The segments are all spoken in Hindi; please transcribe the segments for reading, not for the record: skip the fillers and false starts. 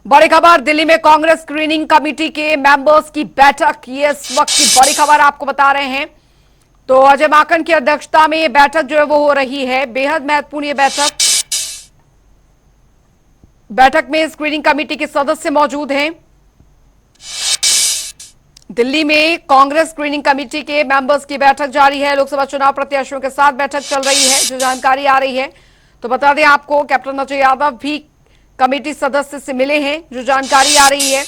बड़ी खबर, दिल्ली में कांग्रेस स्क्रीनिंग कमेटी के मेंबर्स की बैठक, ये इस वक्त की बड़ी खबर आपको बता रहे हैं। तो अजय माकन की अध्यक्षता में ये बैठक जो है वो हो रही है, बेहद महत्वपूर्ण ये बैठक में स्क्रीनिंग कमेटी के सदस्य मौजूद हैं। दिल्ली में कांग्रेस स्क्रीनिंग कमेटी के मेंबर्स की बैठक जारी है। लोकसभा चुनाव प्रत्याशियों के साथ बैठक चल रही है, जो जानकारी आ रही है। तो बता दें आपको, कैप्टन अजय यादव भी कमेटी सदस्य से मिले हैं, जो जानकारी आ रही है।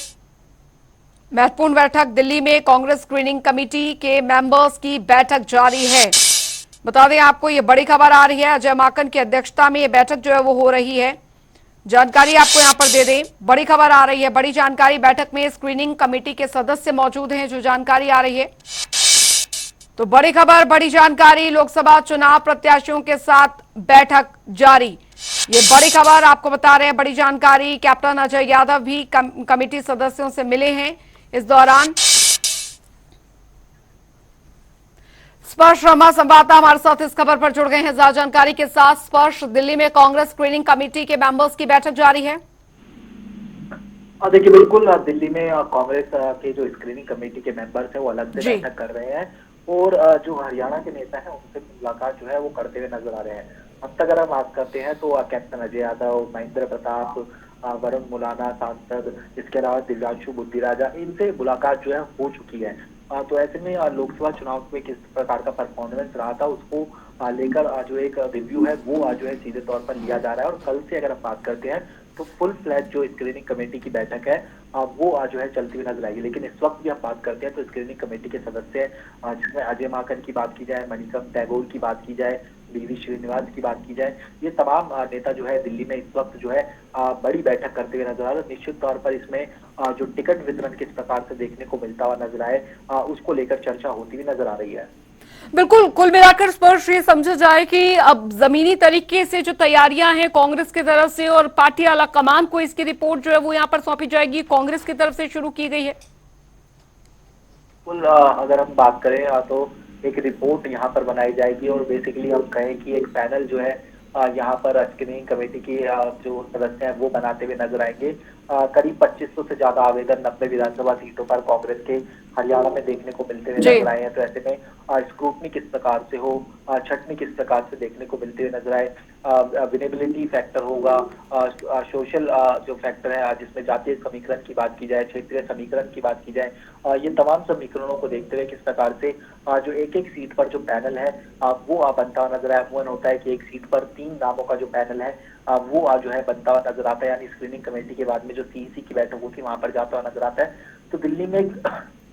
महत्वपूर्ण बैठक, दिल्ली में कांग्रेस स्क्रीनिंग कमेटी के मेंबर्स की बैठक जारी है। बता दें आपको, ये बड़ी खबर आ रही है, अजय माकन की अध्यक्षता में ये बैठक जो है वो हो रही है। जानकारी आपको यहां पर दे दें, बड़ी खबर आ रही है, बड़ी जानकारी। बैठक में स्क्रीनिंग कमेटी के सदस्य मौजूद हैं, जो जानकारी आ रही है। तो बड़ी खबर, बड़ी जानकारी, लोकसभा चुनाव प्रत्याशियों के साथ बैठक जारी। ये बड़ी खबर आपको बता रहे हैं, बड़ी जानकारी। कैप्टन अजय यादव भी कमेटी सदस्यों से मिले हैं इस दौरान। स्पर्श शर्मा संवाददाता हमारे साथ इस खबर पर जुड़ गए हैं ज्यादा जानकारी के साथ। स्पर्श, दिल्ली में कांग्रेस स्क्रीनिंग कमेटी के मेंबर्स की बैठक जारी है। देखिए, बिल्कुल दिल्ली में कांग्रेस के जो स्क्रीनिंग कमेटी के मेंबर्स हैं वो अलग से जी, बैठक कर रहे हैं और जो हरियाणा के नेता हैं उनसे मुलाकात जो है वो करते हुए नजर आ रहे हैं। अब तक अगर हम बात करते हैं तो कैप्टन अजय यादव, महेंद्र प्रताप, वरुण मुलाना सांसद, इसके अलावा दिव्यांशु बुद्धिराजा, इनसे मुलाकात जो है हो चुकी है। तो ऐसे में लोकसभा चुनाव में किस प्रकार का परफॉर्मेंस रहा था उसको लेकर जो एक रिव्यू है वो जो है सीधे तौर पर लिया जा रहा है। और कल से अगर हम बात करते हैं तो फुल फ्लैट जो स्क्रीनिंग कमेटी की बैठक है वो जो है चलती हुई नजर आएगी। लेकिन इस वक्त भी हम बात करते हैं तो स्क्रीनिंग कमेटी के सदस्य जिसमें अजय माकन की बात की जाए, मणिकम टैगोर की बात की जाए, बीवी श्रीनिवास की बात की जाए, ये तमाम नेता जो है दिल्ली में इस वक्त जो है बड़ी बैठक करते हुए नजर आ रहे हैं। निश्चित तौर पर इसमें जो टिकट वितरण किस प्रकार से देखने को मिलता हुआ नजर आए उसको लेकर चर्चा होती हुई नजर आ रही है। बिल्कुल। कुल मिलाकर स्पर्श ये समझा जाए कि अब जमीनी तरीके से जो तैयारियां हैं कांग्रेस की तरफ से, और पार्टी आला कमान को इसकी रिपोर्ट जो है वो यहां पर सौंपी जाएगी, कांग्रेस की तरफ से शुरू की गई है। कुल अगर हम बात करें तो एक रिपोर्ट यहाँ पर बनाई जाएगी और बेसिकली हम कहें कि एक पैनल जो है यहाँ पर स्क्रीनिंग कमेटी के जो सदस्य हैं वो बनाते हुए नजर आएंगे। करीब 2500 से ज्यादा आवेदन 90 विधानसभा सीटों पर कांग्रेस के हरियाणा में देखने को मिलते हुए जी, नजर आए हैं। तो ऐसे में स्क्रूटनी किस प्रकार से हो, छटनी किस प्रकार से देखने को मिलते हुए नजर आए, विनेबिलिटी फैक्टर होगा, सोशल जो फैक्टर है जिसमें जातीय समीकरण की बात की जाए, क्षेत्रीय समीकरण की बात की जाए, ये तमाम समीकरणों को देखते हुए किस प्रकार से जो एक एक सीट पर जो पैनल है वो बनता हुआ नजर आया। अमूमन होता है कि एक सीट पर 3 नामों का जो पैनल है वो जो है बनता हुआ नजर आता है, यानी स्क्रीनिंग कमेटी के बाद में जो सीईसी की बैठक होती है वहां पर जाता हुआ नजर आता है। तो दिल्ली में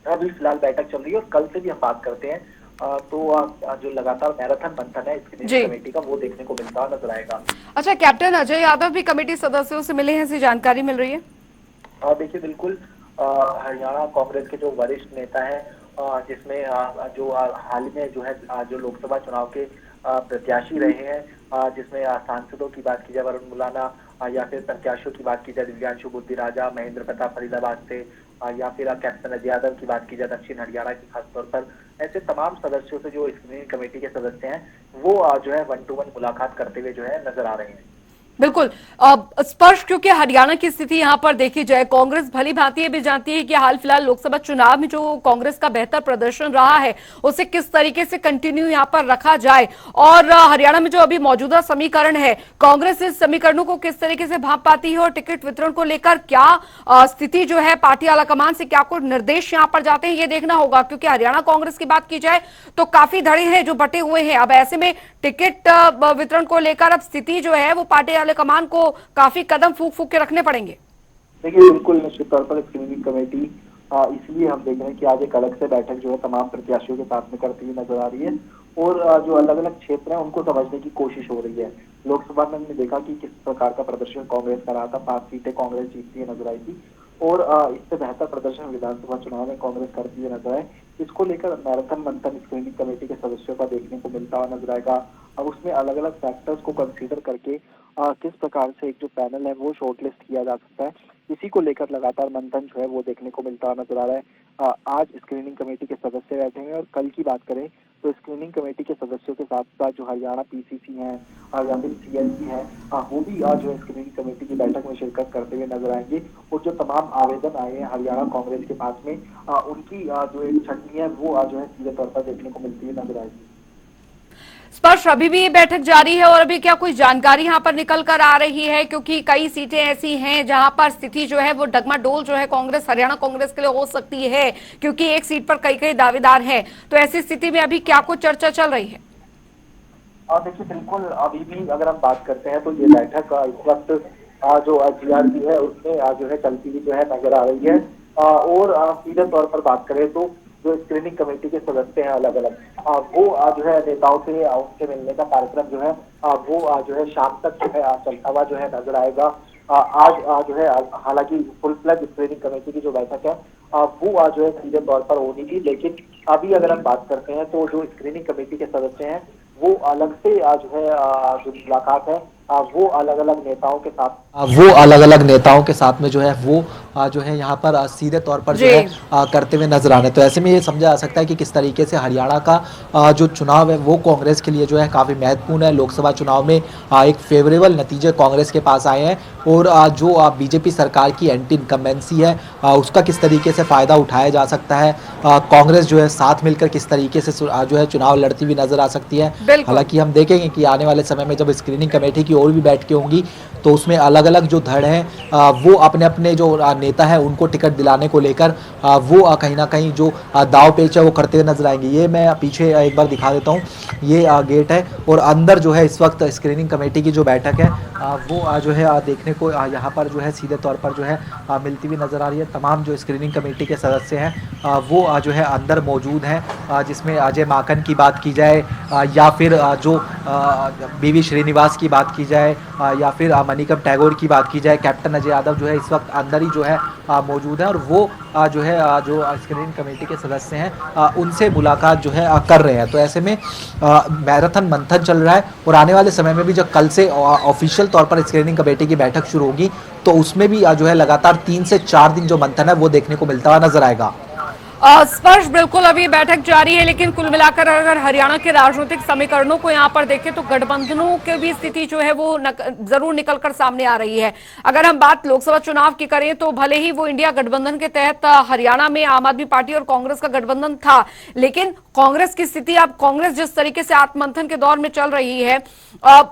अभी फिलहाल बैठक चल रही है और कल से भी हम बात करते हैं तो जो लगातार मैराथन मंथन है जी। स्क्रीनिंग कमेटी का वो देखने को मिलता हुआ नजर आएगा। अच्छा, कैप्टन अजय यादव भी कमेटी सदस्यों से मिले हैं, ऐसी जानकारी मिल रही है। देखिए, बिल्कुल हरियाणा कांग्रेस के जो वरिष्ठ नेता हैं जिसमें जो हाल में जो है जो लोकसभा चुनाव के प्रत्याशी रहे हैं, जिसमें सांसदों की बात की जाए वरुण मुलाना, या फिर प्रत्याशियों की बात की जाए दिव्यांशु बुद्धिराजा, महेंद्र प्रताप फरीदाबाद से, या फिर कैप्टन अजय यादव की बात की जाए दक्षिण हरियाणा की खासतौर पर, ऐसे तमाम सदस्यों से जो स्क्रीनिंग कमेटी के सदस्य हैं वो जो है 1-to-1 मुलाकात करते हुए जो है नजर आ रहे हैं। बिल्कुल। अब स्पष्ट, क्योंकि हरियाणा की स्थिति यहां पर देखी जाए, कांग्रेस भली भांति ये भी जानती है कि हाल फिलहाल लोकसभा चुनाव में जो कांग्रेस का बेहतर प्रदर्शन रहा है उसे किस तरीके से कंटिन्यू यहां पर रखा जाए, और हरियाणा में जो अभी मौजूदा समीकरण है, कांग्रेस इस समीकरणों को किस तरीके से भांप पाती है, और टिकट वितरण को लेकर क्या स्थिति जो है पार्टी आलाकमान से क्या कुछ निर्देश यहां पर जाते हैं, ये देखना होगा। क्योंकि हरियाणा कांग्रेस की बात की जाए तो काफी धड़े हैं जो बटे हुए हैं। अब ऐसे में टिकट वितरण को लेकर अब स्थिति जो है वो पार्टी वाले कमान को काफी कदम फूक फूक के रखने पड़ेंगे। देखिए, बिल्कुल निश्चित तौर पर स्क्रीनिंग कमेटी इसलिए हम देख रहे हैं कि आज एक अलग से बैठक जो है तमाम प्रत्याशियों के साथ में करती हुई नजर आ रही है और जो अलग अलग क्षेत्र हैं उनको समझने की कोशिश हो रही है। लोकसभा में हमने देखा कि किस प्रकार का प्रदर्शन कांग्रेस का रहा था, 5 सीटें कांग्रेस जीतती हुई नजर आई थी और इससे बेहतर प्रदर्शन विधानसभा चुनाव में कांग्रेस करती हुई नजर आए। इसको लेकर मैराथन मंथन स्क्रीनिंग कमेटी के सदस्यों का देखने को मिलता हुआ नजर आएगा। अब उसमें अलग अलग फैक्टर्स को कंसीडर करके किस प्रकार से एक जो पैनल है वो शॉर्टलिस्ट किया जा सकता है, इसी को लेकर लगातार मंथन जो है वो देखने को मिलता हुआ नजर आ रहा है। आज स्क्रीनिंग कमेटी के सदस्य बैठे हैं और कल की बात करें तो स्क्रीनिंग कमेटी के सदस्यों के साथ साथ जो हरियाणा पीसीसी हैं या फिर सीएलसी हैं, वो भी जो है स्क्रीनिंग कमेटी की बैठक में शिरकत करते हुए नजर आएंगे। और जो तमाम आवेदन आए हैं हरियाणा कांग्रेस के पास में, उनकी जो एक छटनी है वो जो है सीधे तौर पर देखने को मिलती हुई नजर आएगी। स्पर्श, अभी भी ये बैठक जारी है और अभी क्या कोई जानकारी यहां पर निकल कर आ रही है? क्योंकि कई सीटें ऐसी हैं जहां पर स्थिति जो है वो डगमाडोल जो है कांग्रेस, हरियाणा कांग्रेस के लिए हो सकती है, क्योंकि एक सीट पर कई कई दावेदार हैं। तो ऐसी स्थिति में अभी क्या कुछ चर्चा चल रही है? देखिए, बिल्कुल अभी भी अगर हम बात करते हैं तो ये बैठक इस वक्त जो जीआरपी है उसमें जो है चलती हुई जो है नजर आ रही है। और सीधे तौर पर बात करें तो जो स्क्रीनिंग कमेटी के सदस्य हैं अलग अलग, वो जो है नेताओं से उनसे मिलने का कार्यक्रम जो है वो जो है शाम तक जो है चलता हुआ जो है नजर आएगा। आज जो है हालांकि फुल फ्लैग स्क्रीनिंग कमेटी की जो बैठक है वो जो है सीधे तौर पर होनी थी, लेकिन अभी अगर हम बात करते हैं तो जो स्क्रीनिंग कमेटी के सदस्य हैं वो अलग से जो है जो मुलाकात है वो अलग अलग नेताओं के साथ में जो है वो जो है यहाँ पर सीधे तौर पर जो है करते हुए नजर आ रहे हैं। तो ऐसे में ये समझा जा सकता है कि किस तरीके से हरियाणा का जो चुनाव है वो कांग्रेस के लिए जो है काफ़ी महत्वपूर्ण है। लोकसभा चुनाव में एक फेवरेबल नतीजे कांग्रेस के पास आए हैं और जो बीजेपी सरकार की एंटी इनकम्बेंसी है उसका किस तरीके से फ़ायदा उठाया जा सकता है। कांग्रेस जो है साथ मिलकर किस तरीके से जो है चुनाव लड़ती हुई नजर आ सकती है। हालांकि हम देखेंगे कि आने वाले समय में जब स्क्रीनिंग कमेटी की और भी बैठकें होंगी तो उसमें अलग अलग जो धड़ हैं वो अपने अपने जो नेता है उनको टिकट दिलाने को लेकर वो कहीं ना कहीं जो दाव पेच है वो करते हुए नजर आएंगे। ये मैं पीछे एक बार दिखा देता हूँ, ये गेट है और अंदर जो है इस वक्त स्क्रीनिंग कमेटी की जो बैठक है वो जो है देखने को यहाँ पर जो है सीधे तौर पर जो है मिलती हुई नजर आ रही है। तमाम जो स्क्रीनिंग कमेटी के सदस्य हैं वो जो है अंदर मौजूद हैं, जिसमें अजय माकन की बात की जाए या फिर जो बीवी श्रीनिवास की बात की जाए या फिर मणिकम टैगोर की बात की जाए, कैप्टन अजय यादव जो है इस वक्त अंदर ही जो है मौजूद है और वो जो है जो स्क्रीनिंग कमेटी के सदस्य हैं उनसे मुलाकात जो है कर रहे हैं। तो ऐसे में मैराथन मंथन चल रहा है और आने वाले समय में भी जब कल से ऑफिशियल तौर पर स्क्रीनिंग कमेटी की बैठक शुरू होगी तो उसमें भी जो है लगातार 3 से 4 दिन जो मंथन है वो देखने को मिलता हुआ नजर आएगा। स्पर्श, बिल्कुल अभी बैठक जारी है, लेकिन कुल मिलाकर अगर हरियाणा के राजनीतिक समीकरणों को यहाँ पर देखें तो गठबंधनों की भी स्थिति जो है वो जरूर निकलकर सामने आ रही है। अगर हम बात लोकसभा चुनाव की करें तो भले ही वो इंडिया गठबंधन के तहत हरियाणा में आम आदमी पार्टी और कांग्रेस का गठबंधन था, लेकिन कांग्रेस की स्थिति, अब कांग्रेस जिस तरीके से आत्ममंथन के दौर में चल रही है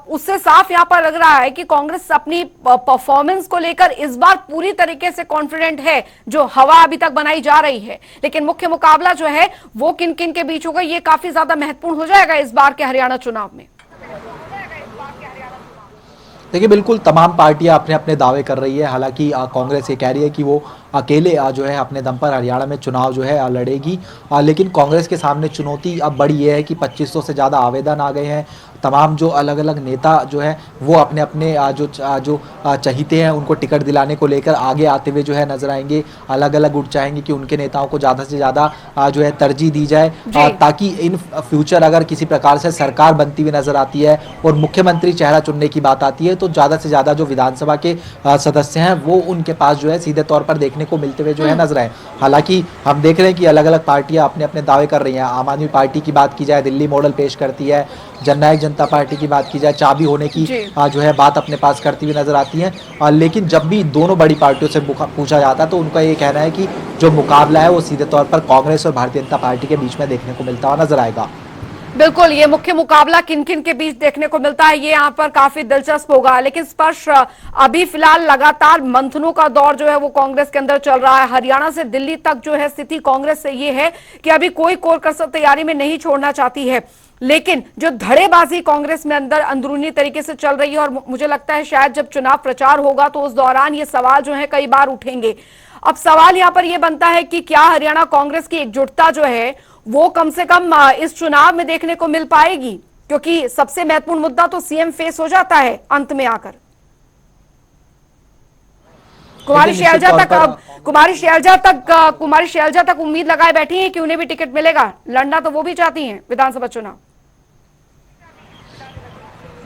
उससे साफ यहां पर लग रहा है कि कांग्रेस अपनी परफॉर्मेंस को लेकर इस बार पूरी तरीके से कॉन्फिडेंट है, जो हवा अभी तक बनाई जा रही है। लेकिन मुख्य मुकाबला जो है वो किन किन के बीच होगा, ये काफी ज्यादा महत्वपूर्ण हो जाएगा इस बार के हरियाणा चुनाव में। देखिए, बिल्कुल तमाम पार्टियां अपने अपने दावे कर रही है। हालांकि कांग्रेस ये कह रही है कि वो अकेले जो है अपने दम पर हरियाणा में चुनाव जो है लड़ेगी, लेकिन कांग्रेस के सामने चुनौती अब बड़ी ये है कि 2500 से ज़्यादा आवेदन आ गए हैं। तमाम जो अलग अलग नेता जो है वो अपने अपने जो चहीते हैं उनको टिकट दिलाने को लेकर आगे आते हुए जो है नजर आएंगे। अलग अलग गुट चाहेंगे कि उनके नेताओं को ज़्यादा से ज़्यादा जो है तरजीह दी जाए, ताकि इन फ्यूचर अगर किसी प्रकार से सरकार बनती हुई नजर आती है और मुख्यमंत्री चेहरा चुनने की बात आती है तो ज़्यादा से ज़्यादा जो विधानसभा के सदस्य हैं वो उनके पास जो है सीधे तौर पर देखने को मिलते हुए जो है नजर आए। हालांकि हम देख रहे हैं कि अलग अलग पार्टियां अपने अपने दावे कर रही हैं। आम आदमी पार्टी की बात की जाए, दिल्ली मॉडल पेश करती है। जननायक जनता पार्टी की बात की जाए, चाबी होने की जो है बात अपने पास करती हुई नजर आती है। लेकिन जब भी दोनों बड़ी पार्टियों से पूछा जाता है तो उनका ये कहना है कि जो मुकाबला है वो सीधे तौर पर कांग्रेस और भारतीय जनता पार्टी के बीच में देखने को मिलता हुआ नजर आएगा। बिल्कुल, ये मुख्य मुकाबला किन किन के बीच देखने को मिलता है ये यहाँ पर काफी दिलचस्प होगा। लेकिन स्पर्श, अभी फिलहाल लगातार मंथनों का दौर जो है वो कांग्रेस के अंदर चल रहा है। हरियाणा से दिल्ली तक जो है स्थिति कांग्रेस से ये है कि अभी कोई कोर कसर तैयारी में नहीं छोड़ना चाहती है, लेकिन जो धड़ेबाजी कांग्रेस में अंदर अंदरूनी तरीके से चल रही है और मुझे लगता है शायद जब चुनाव प्रचार होगा तो उस दौरान ये सवाल जो है कई बार उठेंगे। अब सवाल यहां पर यह बनता है कि क्या हरियाणा कांग्रेस की एकजुटता जो है वो कम से कम इस चुनाव में देखने को मिल पाएगी, क्योंकि सबसे महत्वपूर्ण मुद्दा तो सीएम फेस हो जाता है अंत में आकर। कुमारी शैलजा तक उम्मीद लगाए बैठी हैं कि उन्हें भी टिकट मिलेगा, लड़ना तो वो भी चाहती हैं विधानसभा चुनाव।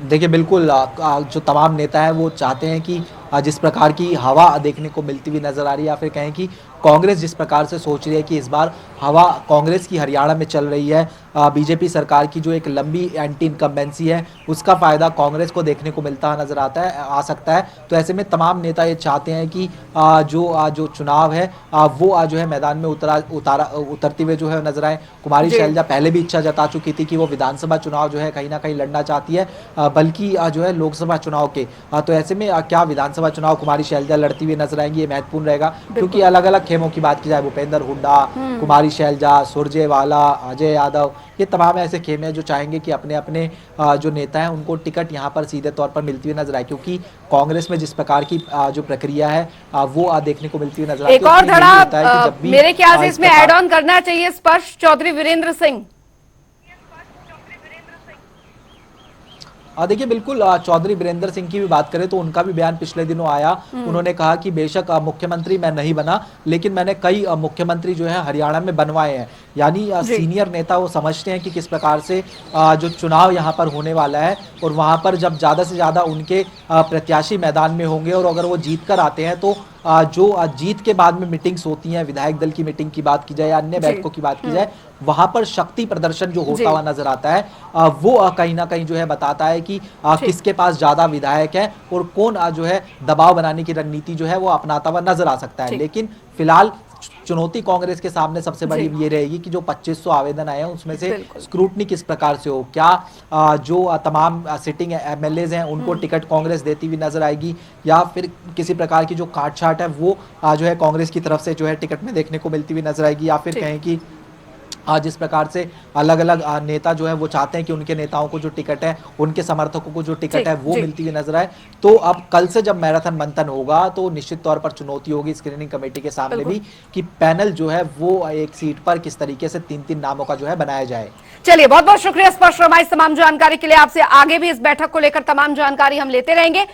देखिए, बिल्कुल जो तमाम नेता हैं वो चाहते हैं कि जिस प्रकार की हवा देखने को मिलती हुई नजर आ रही है, या फिर कहें कि कांग्रेस जिस प्रकार से सोच रही है कि इस बार हवा कांग्रेस की हरियाणा में चल रही है, बीजेपी सरकार की जो एक लंबी एंटी इनकम्बेंसी है उसका फायदा कांग्रेस को देखने को मिलता नजर आ सकता है। तो ऐसे में तमाम नेता ये चाहते हैं कि जो चुनाव है वो जो है मैदान में उतरते हुए जो है नजर आए। कुमारी जी। शैलजा पहले भी इच्छा जता चुकी थी कि वो विधानसभा चुनाव जो है कहीं ना कहीं लड़ना चाहती है, बल्कि जो है लोकसभा चुनाव के। तो ऐसे में क्या विधानसभा चुनाव कुमारी शैलजा लड़ती हुई नजर आएंगी, ये महत्वपूर्ण रहेगा, क्योंकि अलग अलग खेमों की बात की जाए, भूपेंद्र हुड्डा, कुमारी शैलजा, सुरजेवाला, अजय यादव, ये तमाम ऐसे खेमे हैं जो चाहेंगे कि अपने अपने जो नेता हैं उनको टिकट यहाँ पर सीधे तौर पर मिलती हुई नजर आए, क्योंकि कांग्रेस में जिस प्रकार की जो प्रक्रिया है वो देखने को मिलती हुई नजर आती है। एक और इसलिए यही होता है कि धड़ा जब भी मेरे ख्याल से इस इसमें प्रकार ऐड ऑन करना चाहिए स्पर्श चौधरी वीरेंद्र सिंह। देखिए बिल्कुल, चौधरी वीरेंद्र सिंह की भी बात करें तो उनका भी बयान पिछले दिनों आया। उन्होंने कहा कि बेशक मुख्यमंत्री मैं नहीं बना, लेकिन मैंने कई मुख्यमंत्री जो है हरियाणा में बनवाए हैं। यानी जी। सीनियर नेता वो समझते हैं कि किस प्रकार से जो चुनाव यहाँ पर होने वाला है, और वहाँ पर जब ज़्यादा से ज़्यादा उनके प्रत्याशी मैदान में होंगे और अगर वो जीत कर आते हैं तो जो जीत के बाद में मीटिंग्स होती हैं, विधायक दल की मीटिंग की बात की जाए या अन्य जी। बैठकों की बात की जाए, वहां पर शक्ति प्रदर्शन जो जी। होता हुआ नजर आता है वो कहीं ना कहीं जो है बताता है कि किसके पास ज्यादा विधायक है और कौन जो है दबाव बनाने की रणनीति जो है वो अपनाता हुआ नजर आ सकता है। ठीक। लेकिन फिलहाल चुनौती कांग्रेस के सामने सबसे बड़ी जी। ये रहेगी कि जो 2500 आवेदन आए हैं उसमें से बिल्कुल। स्क्रूटनी किस प्रकार से हो, क्या जो तमाम सिटिंग एमएलएज हैं उनको टिकट कांग्रेस देती हुई नजर आएगी, या फिर किसी प्रकार की जो काटछाट है वो जो है कांग्रेस की तरफ से जो है टिकट में देखने को मिलती हुई नजर आएगी, या फिर ठीक। कहें कि जिस प्रकार से अलग अलग नेता जो है वो चाहते हैं कि उनके नेताओं को जो टिकट है, उनके समर्थकों को जो टिकट ठीक, है वो जी। मिलती हुई नजर आए। तो अब कल से जब मैराथन मंथन होगा तो निश्चित तौर पर चुनौती होगी स्क्रीनिंग कमेटी के सामने बिल्कुल। भी कि पैनल जो है वो एक सीट पर किस तरीके से 3-3 नामों का जो है बनाया जाए। चलिए, बहुत बहुत शुक्रिया स्पर्श, हमारी तमाम जानकारी के लिए। आपसे आगे भी इस बैठक को लेकर तमाम जानकारी हम लेते रहेंगे।